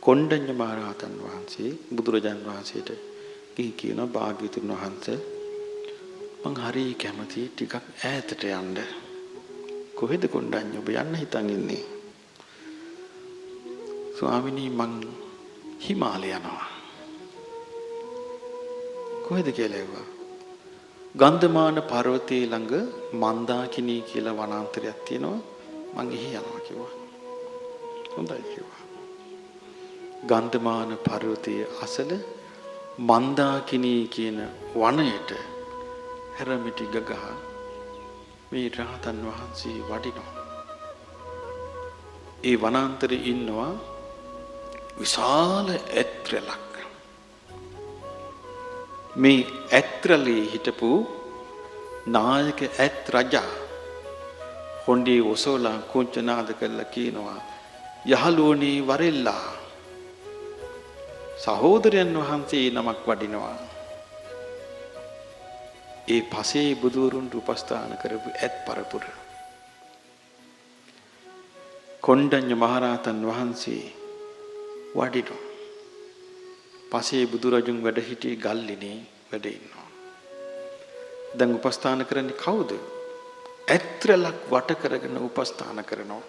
කොණ්ඩඤ්ඤ මහරහතන් වහන්සේ බුදුරජාන් වහන්සේට කියන භාග්‍යවතුන් වහන්සේ මං හරි කැමති ටිකක් ඈතට යන්න. කොහෙද කොණ්ඩඤ්ඤ ඔබ යන්න හිතන් ඉන්නේ? ස්වාමිනී මං හිමාලය යනවා. කොහෙද කියලා ඇහුවා. ගන්ධමාන පර්වතයේ ළඟ මන්දාකිණී කියලා වනාන්තරයක් තියෙනවා. මං එහි යනවා කිව්වා. හොඳයි කිව්වා. ගන්ධමාන පර්වතයේ අසල මන්දාකිණී කියන වනයේට හැරමිටි ගගහ මේ රහතන් වහන්සේ වඩිනවා. ඒ වනාන්තරේ ඉන්නවා විශාල ඇත්රලක්. මේ ඇත්රලේ හිටපු නායක ඇත් රජා හොඬේ ඔසවලා කුංචනාද කළා කියනවා යහළුවනේ වරෙල්ලා සහෝදරයන් වහන්සේ නමක් වඩිනවා. ඒ පසේ බුදුරුන්ට උපස්ථාන කරපු ඇත් පරපුර. කොණ්ඩඤ්ඤ මහරහතන් වහන්සේ වඩිනවා. පසේ බුදුරජුන් වැඩ සිටියේ ගල්ලිනේ වැඩ ඉන්නවා. දැන් උපස්ථාන කරන්නේ කවුද? ඇත්‍රලක් වට කරගෙන උපස්ථාන කරනවා.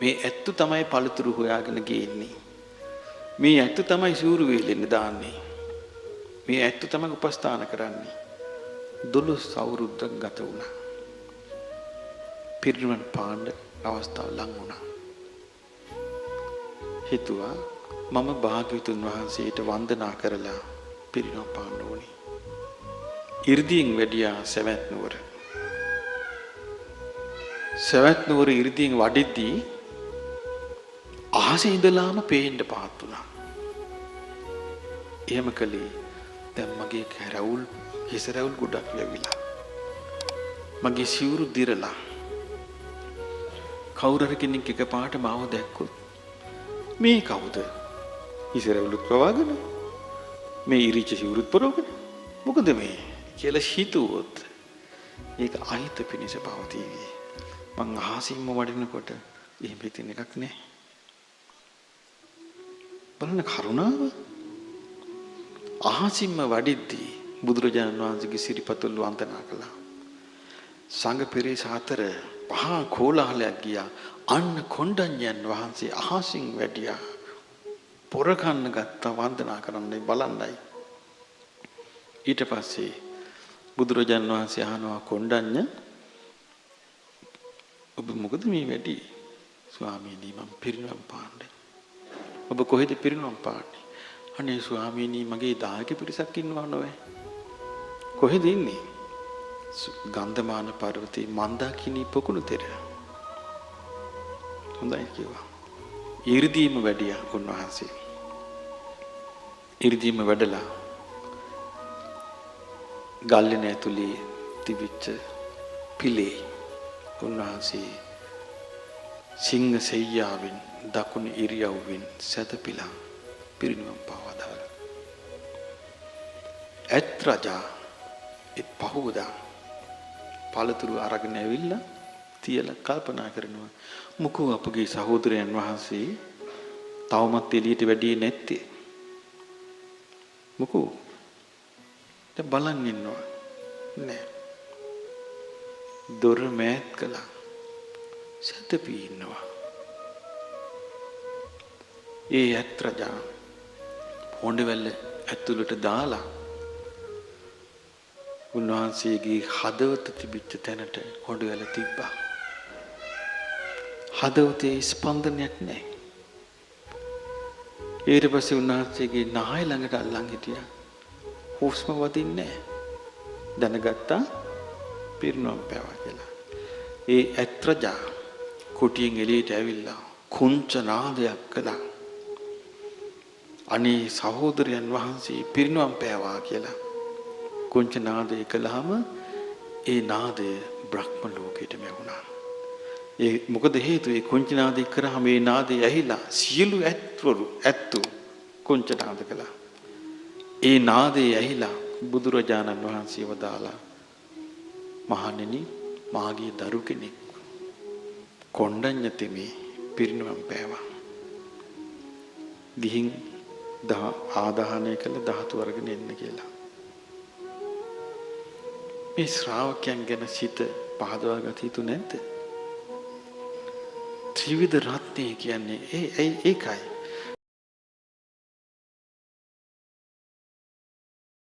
මේ ඇත්තු තමයි පළතුරු හොයාගෙන ගේන්නේ. මේ ඇත්තු තමයි සූරු වේලෙන්න දාන්නේ. මේ ඇත්තු තමයි උපස්ථාන කරන්නේ. 12 අවුරුද්දක් ගත වුණා. පිරිනිවන් පාන්න අවස්ථාව ලං වුණා. හිතුවා මම භාග්‍යවතුන් වහන්සේට වන්දනා කරලා පිරිනිවන් පාන්න ඕනේ. 이르දීන් වැඩියා සවැත් නුවර. සවැත් නුවර 이르දීන් වඩිද්දී අහසේ ඉඳලාම පේන්න පහත් වුණා. එහෙම කළේ දැන් මගේ කැරවුල් හිස රැවුල් ගොඩක් ලැබිලා. මගේ සිවුරු දිරලා. කවුරු හරි කෙනෙක් එකපාරට මාව දැක්කොත් මේ කවුද? හිස රැවුලුත් පවාගෙන මේ ඉරිච්ච සිවුරුත් පරවගෙන මොකද මේ කියලා හිතුවොත් ඒක අහිත පිණිස පවතිවි. මං අහසින්ම වඩිනකොට එහෙම හිතෙන එකක් නෑ. බලන්න කරුණාව. අහසින්ම වඩිද්දී බුදුරජාණන් වහන්සේගේ සිරිපතුල් වන්දනා කළා. සංඝ පිරිස අතර පහා කෝලාහලයක් ගියා. අන්න කොණ්ඩඤ්ඤයන් වහන්සේ අහසින් වැඩියා. පොර කන්න ගත්තා වන්දනා කරන්නයි බලන්නයි. ඊට පස්සේ බුදුරජාණන් වහන්සේ අහනවා කොණ්ඩඤ්ඤ ඔබ මොකද මේ වැඩි? ස්වාමීනි මම පිරිනිවන් පාන්නේ. ඔබ කොහෙද පිරිනිවන් පාන්නේ? අනේ ස්වාමීනි මගේ දායක පිරිසක් ඉන්නවා නෝවේ. කොහෙද ඉන්නේ? ගන්ධමාන පර්වතයේ මන්දාකිණී පොකුණු තෙර. හොඳයි කිව්වා. 이르දීම වැඩියා උන්වහන්සේ. 이르දීම වැඩලා ගල්ලෙන ඇතුලේ තිබිච්ච පිලේ උන්වහන්සේ සිංහ සෙයියාවෙන් දකුණු ඉරියව්වෙන් සැතපීලා පිරිනිවන් පාවදාල. ඇත් රජා ඒ පහුවදා පළතුරු අරගෙන ඇවිල්ලා තියලා කල්පනා කරනවා මොකෝ අපගේ සහෝදරයන් වහන්සේ තවමත් එළියට වැඩියේ නැත්තේ? මොකෝ දැන් බලන් ඉන්නවා නෑ. දොර මෑත් කළා. සැතපී ඉන්නවා. ඒ ඇත් රජා හොඬවැල්ල ඇතුළට දාලා උන්වහන්සේගේ හදවත තිබිච්ච තැනට හොඬවැල තිබ්බා. හදවතේ ස්පන්දනයක් නැහැ. ඊට පස්සේ උන්වහන්සේගේ නාය ළඟට අල්ලන් හිටියා. හුස්ම වදින්නේ නැහැ. දැනගත්තා පිරිනොම් පෑවා කියලා. ඒ ඇත් රජා කුටියෙන් එළියට ඇවිල්ලා කුංච නාදයක් කළා. අනේ සහෝදරයන් වහන්සේ පිරිනොම් පෑවා කියලා. කුංච නාදය කළාම ඒ නාදය බ්‍රහ්ම ලෝකෙටම වුණා. ඒ මොකද හේතුව? ඒ කුංච නාදය කරාම මේ නාදය ඇහිලා සියලු ඇත්තු කුංච නාද කළා. ඒ නාදය ඇහිලා බුදුරජාණන් වහන්සේ වදාලා මහණෙනි මාගේ දරු කෙනෙක් කොණ්ඩඤ්ඤ තෙමේ පිරිනිවන් පෑවා. ගිහින් ආදාහනය කළ ධාතු අරගෙන එන්න කියලා. මේ ශ්‍රාවකයන් ගැන සිත පහදවා ගත යුතු නැද්ද? ත්‍රිවිධ රත්නය කියන්නේ ඒකයි.